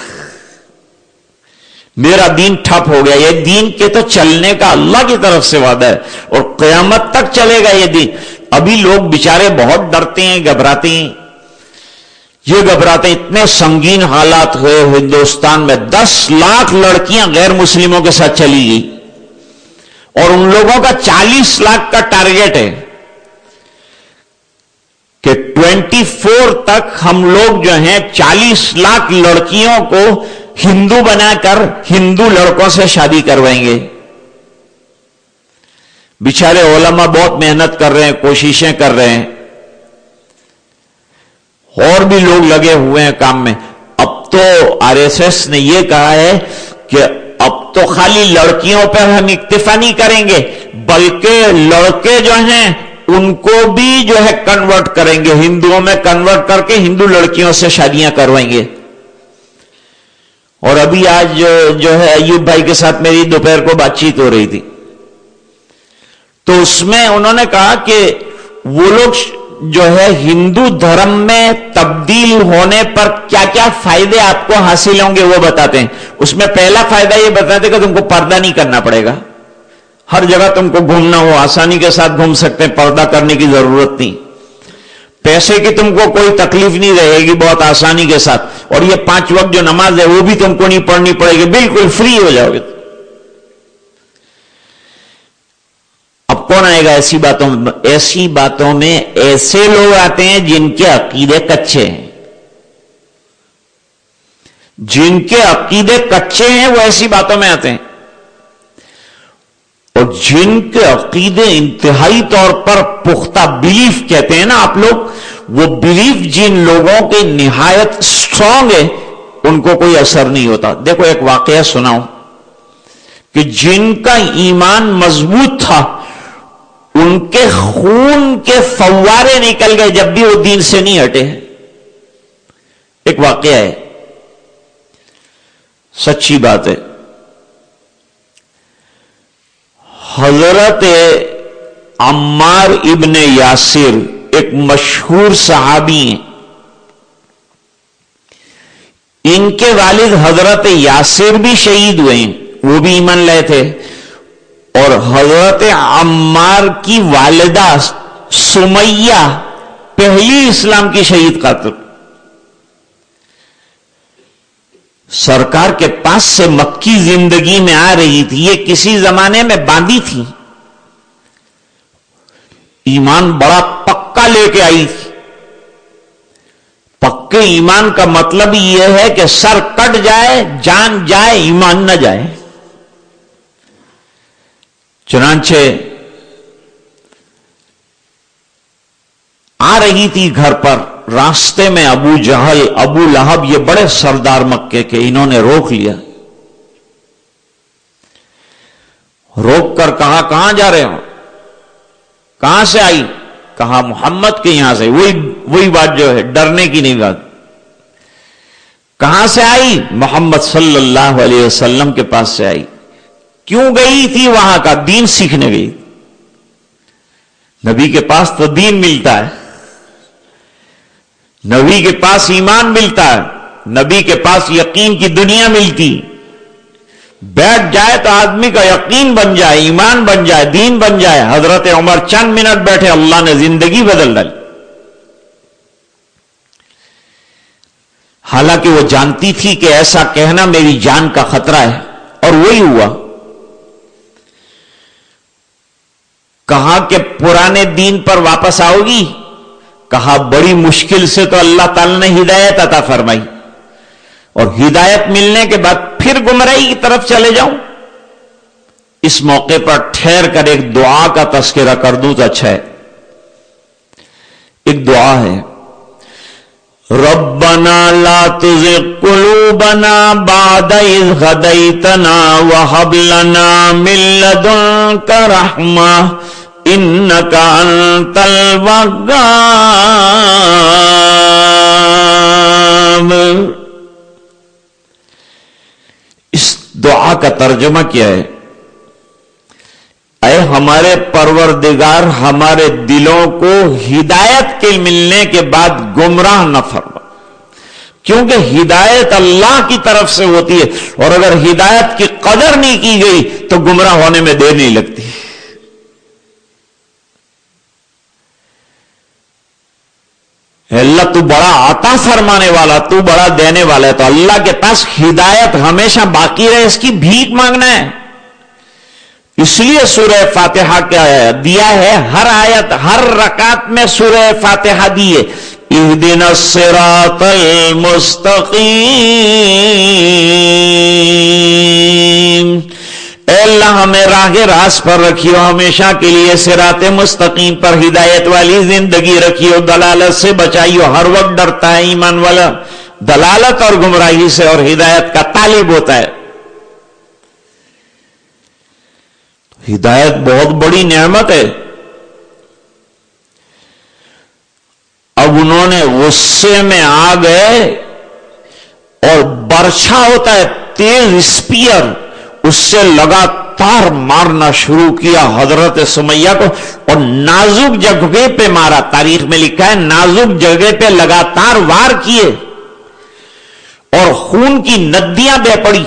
میرا دین ٹھپ ہو گیا۔ یہ دین کے تو چلنے کا اللہ کی طرف سے وعدہ ہے اور قیامت تک چلے گا یہ دین۔ ابھی لوگ بیچارے بہت ڈرتے ہیں، گھبراتے ہیں، یہ گھبراتے ہیں۔ اتنے سنگین حالات ہوئے ہندوستان میں، 10 لاکھ لڑکیاں غیر مسلموں کے ساتھ چلی گئی اور ان لوگوں کا 40 لاکھ کا ٹارگیٹ ہے کہ 24 تک ہم لوگ جو ہیں 40 لاکھ لڑکیوں کو ہندو بنا کر ہندو لڑکوں سے شادی کروائیں گے۔ بیچارے علماء بہت محنت کر رہے ہیں، کوششیں کر رہے ہیں، اور بھی لوگ لگے ہوئے ہیں کام میں۔ اب تو RSS نے یہ کہا ہے کہ اب تو خالی لڑکیوں پر ہم اکتفا نہیں کریں گے، بلکہ لڑکے جو ہیں ان کو بھی جو ہے کنورٹ کریں گے، ہندوؤں میں کنورٹ کر کے ہندو لڑکیوں سے شادیاں کروائیں گے۔ اور ابھی آج جو ہے ایوب بھائی کے ساتھ میری دوپہر کو بات چیت ہو رہی تھی، تو اس میں انہوں نے کہا کہ وہ لوگ جو ہے ہندو دھرم میں تبدیل ہونے پر کیا کیا فائدے آپ کو حاصل ہوں گے وہ بتاتے ہیں۔ اس میں پہلا فائدہ یہ بتاتے کہ تم کو پردہ نہیں کرنا پڑے گا، ہر جگہ تم کو گھومنا ہو آسانی کے ساتھ گھوم سکتے ہیں، پردہ کرنے کی ضرورت نہیں، پیسے کی تم کو کوئی تکلیف نہیں رہے گی، بہت آسانی کے ساتھ، اور یہ 5 وقت جو نماز ہے وہ بھی تم کو نہیں پڑھنی پڑے گی، بالکل فری ہو جاؤ گے۔ اب کون آئے گا ایسی باتوں میں؟ ایسی باتوں میں ایسے لوگ آتے ہیں جن کے عقیدے کچے ہیں، جن کے عقیدے کچے ہیں وہ ایسی باتوں میں آتے ہیں، اور جن کے عقیدے انتہائی طور پر پختہ، بلیف کہتے ہیں نا آپ لوگ، وہ بلیف جن لوگوں کے نہایت سٹرونگ ہے ان کو کوئی اثر نہیں ہوتا۔ دیکھو ایک واقعہ سناؤں کہ جن کا ایمان مضبوط تھا ان کے خون کے فوارے نکل گئے جب بھی وہ دین سے نہیں ہٹے۔ ایک واقعہ ہے، سچی بات ہے۔ حضرت عمار ابن یاسر ایک مشہور صحابی ہیں، ان کے والد حضرت یاسر بھی شہید ہوئے ہیں، وہ بھی ایمان لائے تھے، اور حضرت عمار کی والدہ سمیہ پہلی اسلام کی شہید خاتون، سرکار کے پاس سے مکی زندگی میں آ رہی تھی، یہ کسی زمانے میں باندھی تھی، ایمان بڑا پکا لے کے آئی تھی۔ پکے ایمان کا مطلب یہ ہے کہ سر کٹ جائے، جان جائے، ایمان نہ جائے۔ چنانچہ آ رہی تھی گھر پر، راستے میں ابو جہل، ابو لہب، یہ بڑے سردار مکے کے، انہوں نے روک لیا، روک کر کہا کہاں جا رہے ہو؟ کہاں سے آئی؟ کہا محمد کے یہاں سے۔ وہی بات جو ہے ڈرنے کی نہیں بات۔ کہاں سے آئی؟ محمد صلی اللہ علیہ وسلم کے پاس سے آئی۔ کیوں گئی تھی وہاں؟ کا دین سیکھنے گئی۔ نبی کے پاس تو دین ملتا ہے، نبی کے پاس ایمان ملتا ہے، نبی کے پاس یقین کی دنیا ملتی، بیٹھ جائے تو آدمی کا یقین بن جائے، ایمان بن جائے، دین بن جائے۔ حضرت عمر چند منٹ بیٹھے، اللہ نے زندگی بدل ڈالی۔ حالانکہ وہ جانتی تھی کہ ایسا کہنا میری جان کا خطرہ ہے، اور وہی ہوا۔ کہا کہ پرانے دین پر واپس آؤ گی؟ کہا بڑی مشکل سے تو اللہ تعالی نے ہدایت عطا فرمائی، اور ہدایت ملنے کے بعد پھر گمراہی کی طرف چلے جاؤں؟ اس موقع پر ٹھہر کر ایک دعا کا تذکرہ کر دوں تو اچھا ہے۔ ایک دعا ہے، ربنا لا تزغ قلوبنا بعد إذ هديتنا وهب لنا من لدنك رحمة إنك أنت الوهاب. اس دعا کا ترجمہ کیا ہے؟ اے ہمارے پروردگار، ہمارے دلوں کو ہدایت کے ملنے کے بعد گمراہ نہ فرما، کیونکہ ہدایت اللہ کی طرف سے ہوتی ہے، اور اگر ہدایت کی قدر نہیں کی گئی تو گمراہ ہونے میں دیر نہیں لگتی. اللہ تو بڑا عطا فرمانے والا، تو بڑا دینے والا ہے، تو اللہ کے پاس ہدایت ہمیشہ باقی رہے اس کی بھیک مانگنا ہے. اس لیے سورہ فاتحہ کیا دیا ہے؟ ہر آیت ہر رکعت میں سورہ فاتحہ دیے. اہدنا الصراط المستقیم، اے اللہ ہمیں راہ راست پر رکھیو، ہمیشہ کے لیے صراط مستقیم پر ہدایت والی زندگی رکھیو، دلالت سے بچائیو. ہر وقت ڈرتا ہے ایمان والا دلالت اور گمراہی سے، اور ہدایت کا طالب ہوتا ہے. ہدایت بہت بڑی نعمت ہے. اب انہوں نے غصے میں آ گئے اور برچھا ہوتا ہے تیز اسپیئر، اس سے لگاتار مارنا شروع کیا حضرت سمیہ کو، اور نازک جگہ پہ مارا. تاریخ میں لکھا ہے نازک جگہ پہ لگاتار وار کیے اور خون کی ندیاں بہ پڑی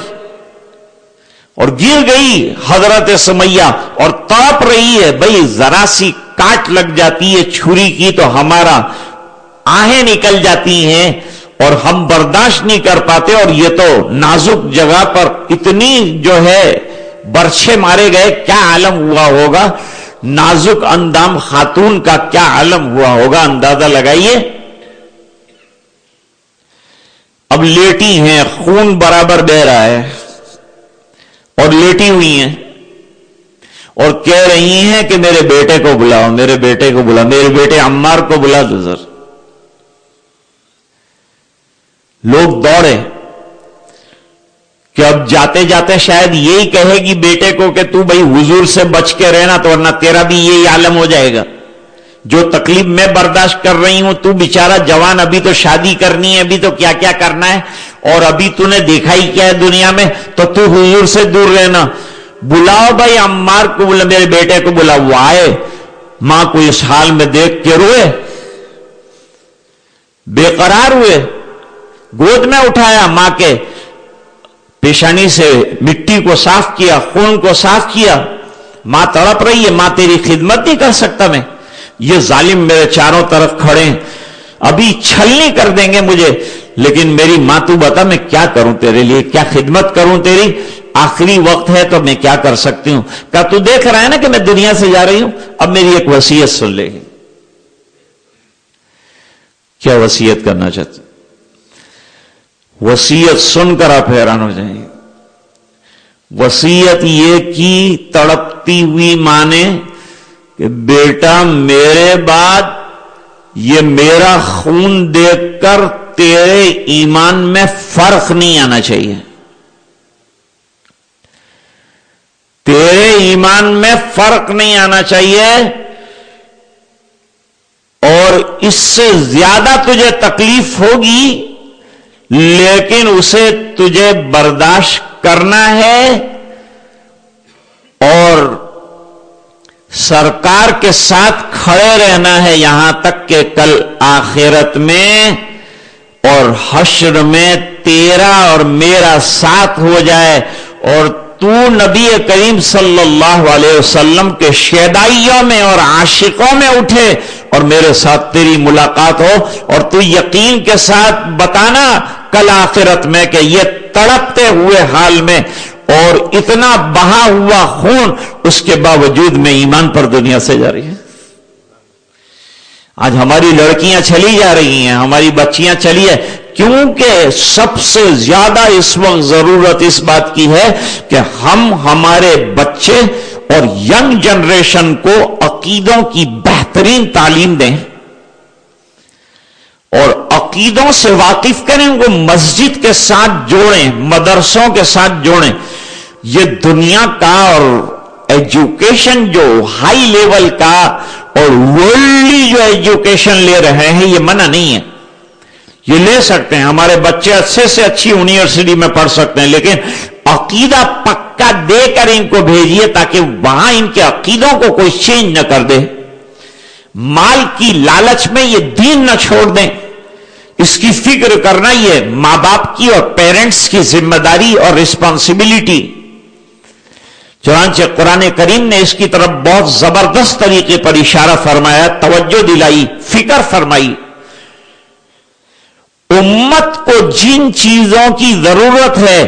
اور گر گئی حضرت سمیہ اور تڑپ رہی ہے. بھئی ذرا سی کاٹ لگ جاتی ہے چھری کی تو ہمارا آہیں نکل جاتی ہیں اور ہم برداشت نہیں کر پاتے، اور یہ تو نازک جگہ پر اتنی جو ہے برچھے مارے گئے. کیا عالم ہوا ہوگا نازک اندام خاتون کا، کیا عالم ہوا ہوگا اندازہ لگائیے. اب لیٹی ہیں، خون برابر بہ رہا ہے اور لیٹی ہوئی ہیں اور کہہ رہی ہیں کہ میرے بیٹے کو بلاؤ، میرے بیٹے کو بلاؤ، میرے بیٹے عمار کو بلا دو ذرا. لوگ دوڑے کہ اب جاتے جاتے شاید یہی کہے گی بیٹے کو کہ تو بھائی حضور سے بچ کے رہنا، تو ورنہ تیرا بھی یہی عالم ہو جائے گا. جو تکلیف میں برداشت کر رہی ہوں، تو بیچارہ جوان، ابھی تو شادی کرنی ہے، ابھی تو کیا کیا کرنا ہے، اور ابھی تو نے دیکھا ہی کیا ہے دنیا میں، تو حضور سے دور رہنا. بلاؤ بھائی عمار کو، بلا میرے بیٹے کو بلاؤ. وہ آئے، ماں کو اس حال میں دیکھ کے روئے، بے قرار ہوئے. گود میں اٹھایا، ماں کے پیشانی سے مٹی کو صاف کیا، خون کو صاف کیا. ماں تڑپ رہی ہے، ماں تیری خدمت نہیں کر سکتا میں، یہ ظالم میرے چاروں طرف کھڑے ہیں، ابھی چھلنی کر دیں گے مجھے، لیکن میری ماں تو بتا میں کیا کروں تیرے لیے، کیا خدمت کروں تیری، آخری وقت ہے تو میں کیا کر سکتی ہوں. کہا تو دیکھ رہا ہے نا کہ میں دنیا سے جا رہی ہوں، اب میری ایک وصیت سن لے. کیا وصیت کرنا چاہتے؟ وصیت سن کر آپ حیران ہو جائیں گے. وصیت یہ کی تڑپتی ہوئی ماں نے کہ بیٹا میرے بعد یہ میرا خون دیکھ کر تیرے ایمان میں فرق نہیں آنا چاہیے، تیرے ایمان میں فرق نہیں آنا چاہیے، اور اس سے زیادہ تجھے تکلیف ہوگی لیکن اسے تجھے برداشت کرنا ہے، اور سرکار کے ساتھ کھڑے رہنا ہے یہاں تک کہ کل آخرت میں اور حشر میں تیرا اور میرا ساتھ ہو جائے، اور تو نبی کریم صلی اللہ علیہ وسلم کے شیدائیوں میں اور عاشقوں میں اٹھے اور میرے ساتھ تیری ملاقات ہو، اور تو یقین کے ساتھ بتانا کل آخرت میں کہ یہ تڑپتے ہوئے حال میں اور اتنا بہا ہوا خون، اس کے باوجود میں ایمان پر دنیا سے جا رہی ہے. آج ہماری لڑکیاں چلی جا رہی ہیں، ہماری بچیاں چلی ہے، کیونکہ سب سے زیادہ اس وقت ضرورت اس بات کی ہے کہ ہم ہمارے بچے اور ینگ جنریشن کو عقیدوں کی بہترین تعلیم دیں، اور عقیدوں سے واقف کریں، ان کو مسجد کے ساتھ جوڑیں، مدرسوں کے ساتھ جوڑیں. یہ دنیا کا اور ایجوکیشن جو ہائی لیول کا اور ورلڈلی جو ایجوکیشن لے رہے ہیں یہ منع نہیں ہے، یہ لے سکتے ہیں. ہمارے بچے اچھے سے اچھی یونیورسٹی میں پڑھ سکتے ہیں، لیکن عقیدہ پکا دے کر ان کو بھیجیے تاکہ وہاں ان کے عقیدوں کو کوئی چینج نہ کر دے. مال کی لالچ میں یہ دین نہ چھوڑ دیں. اس کی فکر کرنا یہ ماں باپ کی اور پیرنٹس کی ذمہ داری اور رسپانسبلٹی. چنانچہ قرآن کریم نے اس کی طرف بہت زبردست طریقے پر اشارہ فرمایا، توجہ دلائی، فکر فرمائی. امت کو جن چیزوں کی ضرورت ہے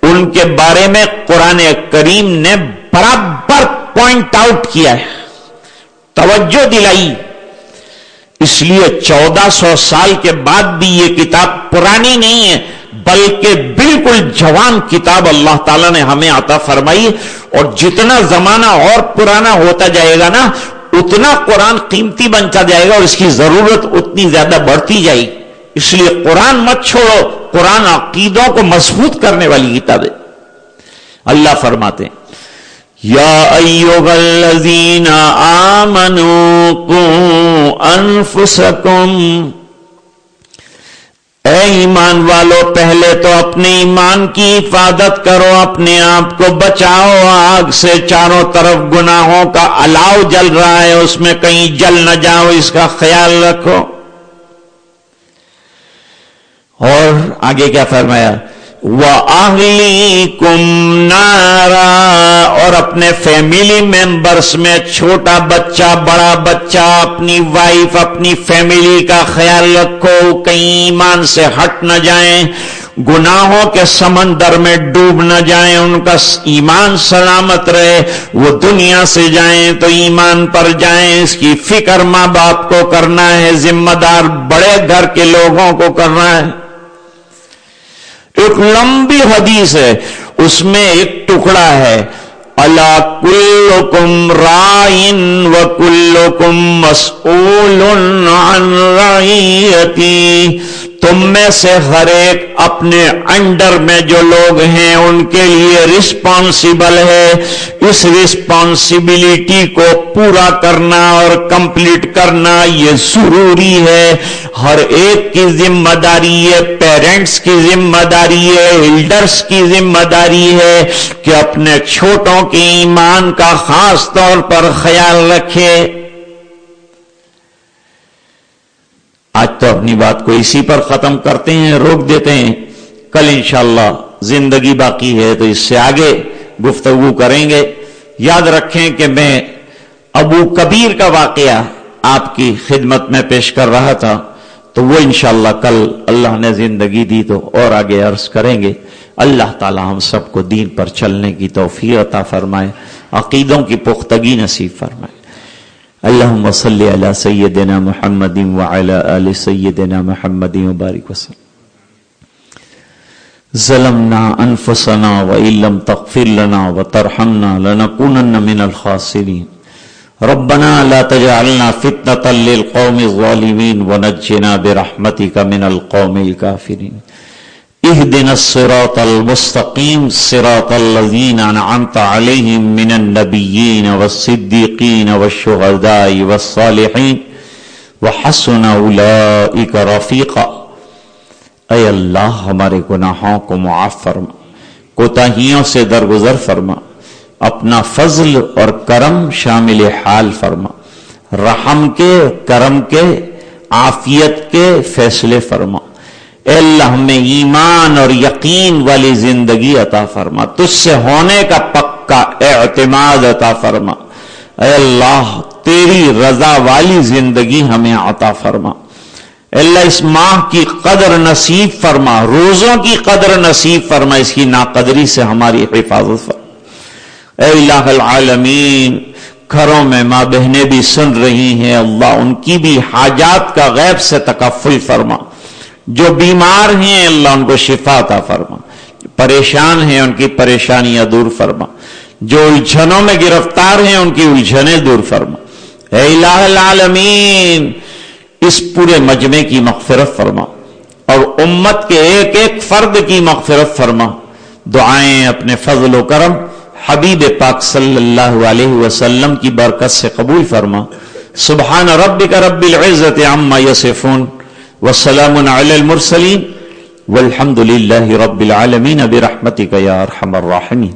ان کے بارے میں قرآن کریم نے برابر پوائنٹ آؤٹ کیا ہے، توجہ دلائی. اس لیے 1400 سال کے بعد بھی یہ کتاب پرانی نہیں ہے، بلکہ بالکل جوان کتاب اللہ تعالیٰ نے ہمیں عطا فرمائی. اور جتنا زمانہ اور پرانا ہوتا جائے گا نا، اتنا قرآن قیمتی بنتا جائے گا اور اس کی ضرورت اتنی زیادہ بڑھتی جائے گی. اس لیے قرآن مت چھوڑو، قرآن عقیدوں کو مضبوط کرنے والی کتاب ہے. اللہ فرماتے ہیں یا ایھا الذین آمنوا قوا انفسکم، اے ایمان والو پہلے تو اپنے ایمان کی حفاظت کرو، اپنے آپ کو بچاؤ آگ سے. چاروں طرف گناہوں کا الاؤ جل رہا ہے، اس میں کہیں جل نہ جاؤ، اس کا خیال رکھو. اور آگے کیا فرمایا؟ وَأَهْلِكُمْ نَارًا، اور اپنے فیملی ممبرز میں چھوٹا بچہ، بڑا بچہ، اپنی وائف، اپنی فیملی کا خیال رکھو، کہیں ایمان سے ہٹ نہ جائیں، گناہوں کے سمندر میں ڈوب نہ جائیں، ان کا ایمان سلامت رہے. وہ دنیا سے جائیں تو ایمان پر جائیں. اس کی فکر ماں باپ کو کرنا ہے، ذمہ دار بڑے گھر کے لوگوں کو کرنا ہے. ایک لمبی حدیث ہے، اس میں ایک ٹکڑا ہے، الا کلکم راعٍ وکلکم مسئول عن رعیتی، تم میں سے ہر ایک اپنے انڈر میں جو لوگ ہیں ان کے لیے رسپانسیبل ہے. اس رسپانسبلٹی کو پورا کرنا اور کمپلیٹ کرنا یہ ضروری ہے. ہر ایک کی ذمہ داری ہے، پیرنٹس کی ذمہ داری ہے، ایلڈرز کی ذمہ داری ہے کہ اپنے چھوٹوں کے ایمان کا خاص طور پر خیال رکھے. آج تو اپنی بات کو اسی پر ختم کرتے ہیں، روک دیتے ہیں. کل انشاءاللہ زندگی باقی ہے تو اس سے آگے گفتگو کریں گے. یاد رکھیں کہ میں ابو کبیر کا واقعہ آپ کی خدمت میں پیش کر رہا تھا، تو وہ انشاءاللہ کل اللہ نے زندگی دی تو اور آگے عرض کریں گے. اللہ تعالی ہم سب کو دین پر چلنے کی توفیق عطا فرمائے، عقیدوں کی پختگی نصیب فرمائے. اللہم صلی علی سیدنا محمد وعلی آل سیدنا محمد وبارک وسلم. ظلمنا انفسنا وإن لم تغفر لنا وترحمنا لنكونن من الخاسرین. ربنا لا تجعلنا فتنة للقوم الظالمین ونجنا برحمتك من القوم الكافرین. اهدنا الصراط المستقیم صراط الذین انعمت علیہم من النبیین والصدیقین والشہداء والصالحین وحسن اولئک رفیقا. اے اللہ ہمارے گناہوں کو معاف فرما، کوتاہیوں سے درگزر فرما، اپنا فضل اور کرم شامل حال فرما، رحم کے، کرم کے، عافیت کے فیصلے فرما. اے اللہ ہمیں ایمان اور یقین والی زندگی عطا فرما، تجھ سے ہونے کا پکا اعتماد عطا فرما. اے اللہ تیری رضا والی زندگی ہمیں عطا فرما. اے اللہ اس ماہ کی قدر نصیب فرما، روزوں کی قدر نصیب فرما، اس کی ناقدری سے ہماری حفاظت فرما. اے الہ العالمین گھروں میں ماں بہنیں بھی سن رہی ہیں، اللہ ان کی بھی حاجات کا غیب سے تکفل فرما. جو بیمار ہیں اللہ ان کو شفا عطا فرما، پریشان ہیں ان کی پریشانیاں دور فرما، جو الجھنوں میں گرفتار ہیں ان کی الجھنیں دور فرما. اے الہ العالمین اس پورے مجمع کی مغفرت فرما اور امت کے ایک ایک فرد کی مغفرت فرما. دعائیں اپنے فضل و کرم حبیب پاک صلی اللہ علیہ وسلم کی برکت سے قبول فرما. سبحان ربک رب العزت عما یصفون وسلام علی المرسلین والحمد للہ رب العالمین برحمتک یا ارحم الراحمین.